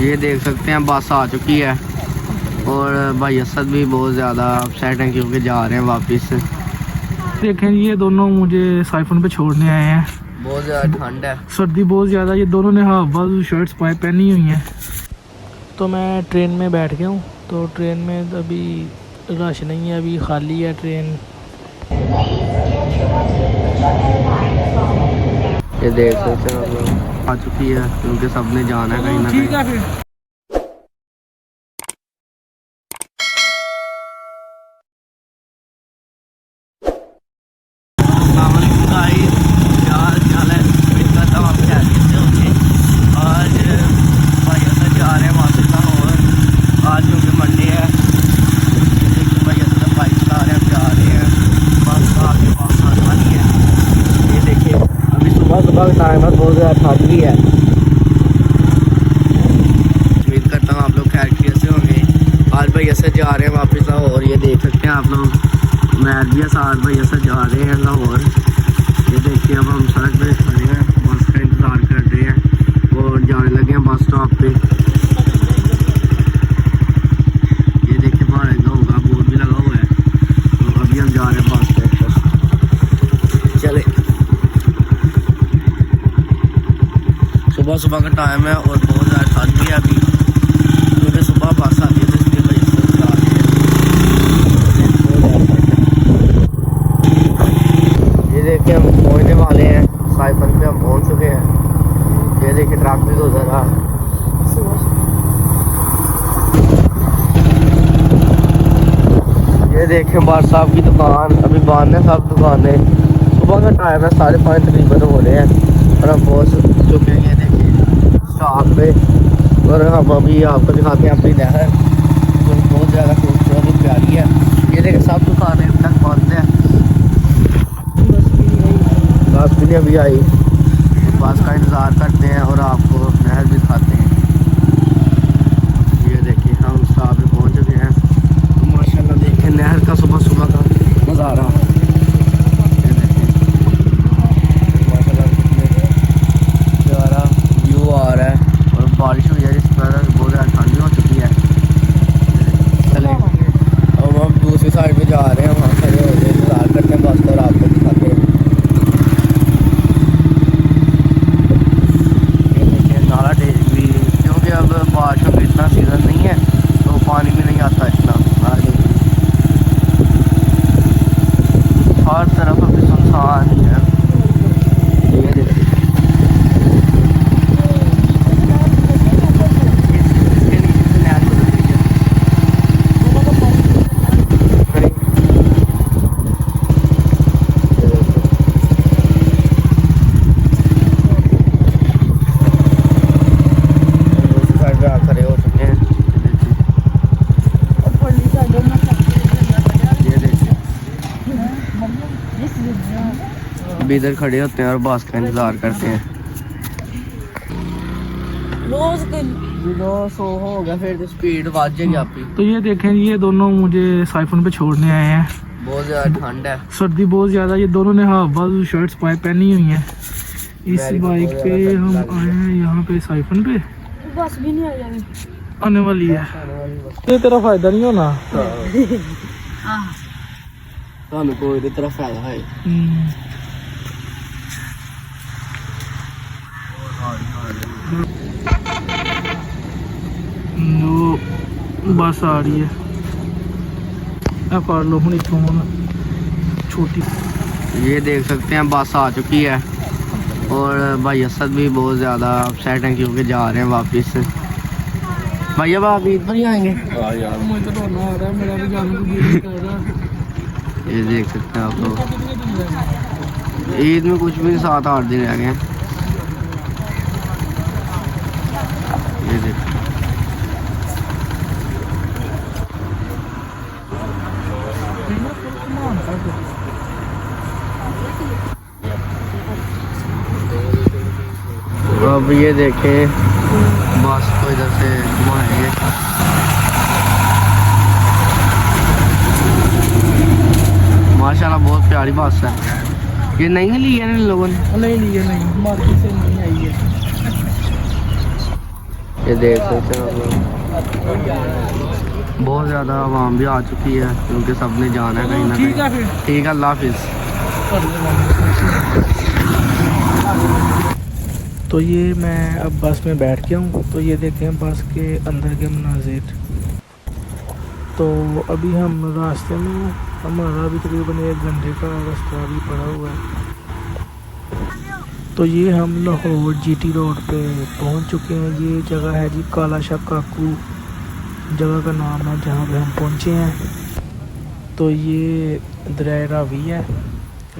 ये देख सकते हैं बस आ चुकी है और भाई असद भी बहुत ज़्यादा अपसेट हैं क्योंकि जा रहे हैं वापस। देखें ये दोनों मुझे साइफन पे छोड़ने आए हैं। बहुत ज़्यादा ठंड है, सर्दी बहुत ज़्यादा, ये दोनों ने हाफ बाजू शर्ट्स पहनी हुई हैं। तो मैं ट्रेन में बैठ गया हूँ। तो ट्रेन में अभी रश नहीं है, अभी खाली है ट्रेन। ये देख सकते हैं लोग आ चुकी है क्योंकि सबने जाना है कहीं ना ठीक है कहीं। फिर टाइम है, बहुत ज़्यादा ठंड भी है। उम्मीद करता हूँ आप लोग खैरियत से होंगे। आज भाई ऐसे जा रहे हैं वापस लाहौर। ये देख सकते हैं आप लोग मैरिया साथ भाई ऐसे जा रहे हैं लाहौर। ये देखिए अब हम सड़क पे खड़े हैं, बस का इंतज़ार कर रहे हैं और जाने लगे हैं बस स्टॉप पे। ये देखिए बाहर होगा बोर्ड भी लगा हुआ है। तो अभी हम जा रहे हैं बस स्टॉप पर। चले, सुबह सुबह का टाइम है और बहुत ज़्यादा ठंड भी है अभी क्योंकि सुबह बस आती है तो इसलिए वजह से जा रहे हैं। ये देखिए हम पहुँचने वाले हैं, साइफन पे हम पहुँच चुके हैं। ये देखिए ट्रक भी गुजर रहा है। ये देखिए बार साहब की दुकान अभी बंद है, सब दुकानें। सुबह का टाइम है, 5:30 तकरीबन हो रहे हैं और हम पहुँच चुके हैं। ये देखिए स्टॉप पे और हम अभी आपको दिखाते हैं अपनी नहर जो बहुत ज़्यादा खूबसूरत और प्यारी है। ये देखिए सब दुकानें अब तक बंद है, बस भी नहीं अभी आई। बस का इंतज़ार करते हैं और आपको नहर भी दिखाते हैं। ये देखिए हम स्टॉप पे पहुँच चुके हैं। तो माशाल्लाह देखिए नहर का सुबह सुबह का नज़ारा। आ रहा है और बारिश हुई है जिस तरह बहुत ज़्यादा ठंडी हो चुकी है। चले अब हम दूसरी साइड पे जा रहे हैं, वहाँ खड़े होकर इंतज़ार करते हैं बस का और आपको दिखाते हैं। ये देखिए नाला टेक भी क्योंकि अब बारिश का इतना सीज़न नहीं है तो पानी भी नहीं आता इतना आगे। हर तरफ अभी सुनसान ही है। ये देखिए अभी इधर खड़े होते हैं और बस का इंतज़ार करते हैं। रोज हो गया फिर तो स्पीड बढ़ जाएगी आपकी। तो ये देखें ये दोनों मुझे साइफन पे छोड़ने आए हैं। बहुत ज़्यादा ठंड है, सर्दी बहुत ज़्यादा, ये दोनों ने हाफ बाजू शर्ट्स पहनी हुई हैं। इस बाइक पे हम आए हैं यहाँ पे साइफन पे। बस भी नहीं आई अभी, आने वाली है। ये तेरा फायदा नहीं होना। ਤੁਹਾਨੂੰ ਕੋਈ ਦੀ ਤਰਫ ਫਾਇਦਾ ਹੈ। बस आ रही है, कर लो हूँ इतों छोटी। ये देख सकते हैं बस आ चुकी है और भाई असद भी बहुत ज़्यादा अपसेट हैं क्योंकि जा रहे हैं वापस। भैया आप ईद पर ही आएंगे? यार मुझे तो रोना आ रहा है, मेरा भी जाने को दिल नहीं कर रहा। ये देख सकते हैं आप लोग ईद में कुछ भी 7-8 दिन रह गए हैं। ये देख अब ये देखें बस को इधर से घुमाएंगे। माशाल्लाह बहुत प्यारी बस है। ये नहीं ली है इन लोगों ने? नहीं ली है, नहीं मार्केट से नहीं आई है। ये देख सकते हैं आप लोग, बहुत ज़्यादा आवाम भी आ चुकी है क्योंकि सब ने जाना है कहीं ना ठीक है कहीं। फिर। ठीक है, अल्लाह हाफिज़। तो ये मैं अब बस में बैठ गया हूँ। तो ये देखें बस के अंदर के मनाजिर। तो अभी हम रास्ते में हैं। हमारा अभी तकरीबन 1 घंटे का रास्ता अभी पड़ा हुआ है। तो ये हम लाहौर जीटी रोड पे पहुंच चुके हैं। ये जगह है जी काला शाह काकू जगह का नाम है जहाँ पे हम पहुँचे हैं। तो ये दरिया रावी है,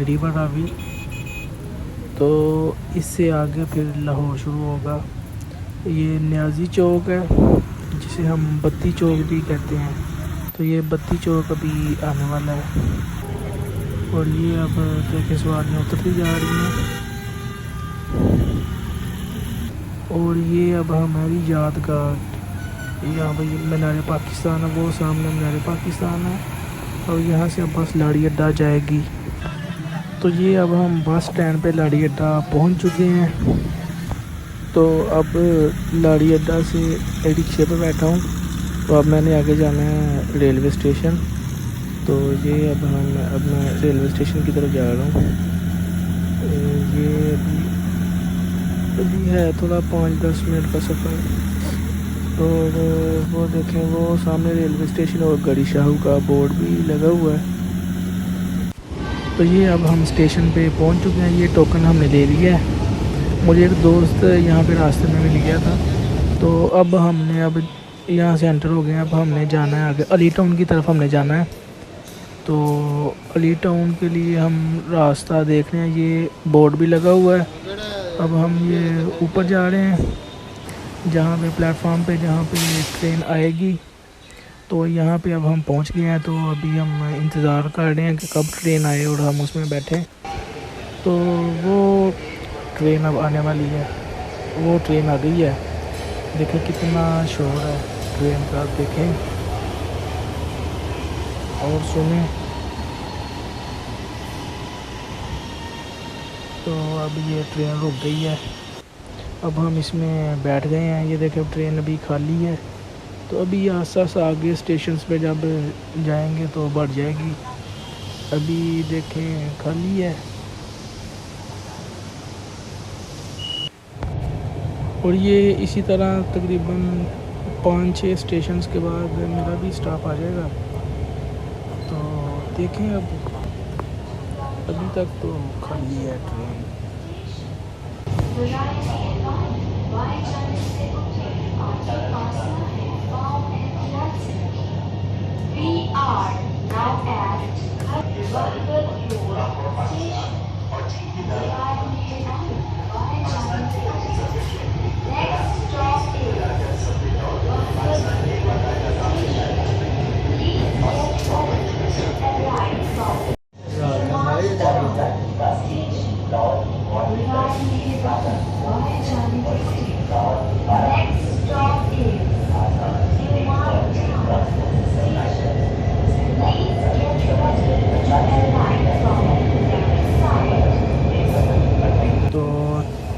रिवर रावी। तो इससे आगे फिर लाहौर शुरू होगा। ये न्याजी चौक है जिसे हम बत्ती चौक भी कहते हैं। तो ये बत्ती चौक अभी आने वाला है। और ये अब देखे सवारियाँ उतरती जा रही हैं। और ये अब हमारी यादगार, यहाँ पर मीनार पाकिस्तान है, वो सामने मीनार पाकिस्तान है। और यहाँ से अब बस लाड़ी अड्डा जाएगी। तो ये अब हम बस स्टैंड पे लाड़ी अड्डा पहुँच चुके हैं। तो अब लाड़ी अड्डा से रिक्शे पे बैठा हूँ। तो अब मैंने आगे जाना है रेलवे स्टेशन। तो ये अब मैं रेलवे स्टेशन की तरफ जा रहा हूँ। ये अभी है थोड़ा 5-10 मिनट का सफ़र। और वो देखें, वो सामने रेलवे स्टेशन और गड़ी शाहू का बोर्ड भी लगा हुआ है। तो ये अब हम स्टेशन पे पहुंच चुके हैं। ये टोकन हमने ले लिया है। मुझे एक दोस्त यहाँ पे रास्ते में मिल गया था। तो अब यहाँ से एंटर हो गए हैं। अब हमने जाना है आगे अली टाउन की तरफ हमने जाना है। तो अली टाउन के लिए हम रास्ता देख रहे हैं। ये बोर्ड भी लगा हुआ है। अब हम ये ऊपर जा रहे हैं जहाँ पे प्लेटफॉर्म पे जहाँ पे ट्रेन आएगी। तो यहाँ पे अब हम पहुँच गए हैं। तो अभी हम इंतज़ार कर रहे हैं कि कब ट्रेन आए और हम उसमें बैठें। तो वो ट्रेन अब आने वाली है। वो ट्रेन आ गई है। देखें कितना शोर है ट्रेन का, देखें और सुने। तो अब ये ट्रेन रुक गई है। अब हम इसमें बैठ गए हैं। ये देखें ट्रेन अभी खाली है। तो अभी आस आगे स्टेशन पे जब जाएंगे तो बढ़ जाएगी। अभी देखें खाली है। और ये इसी तरह तकरीबन 5-6 स्टेशन के बाद मेरा भी स्टॉप आ जाएगा। तो देखें अभी तक तो खाली है ट्रेन।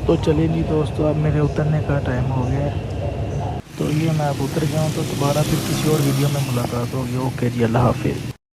तो चलिए जी दोस्तों, अब मेरे उतरने का टाइम हो गया है। तो ये मैं अब उतर गया हूँ। तो दोबारा फिर किसी और वीडियो में मुलाकात होगी। ओके जी, अल्लाह हाफिज़।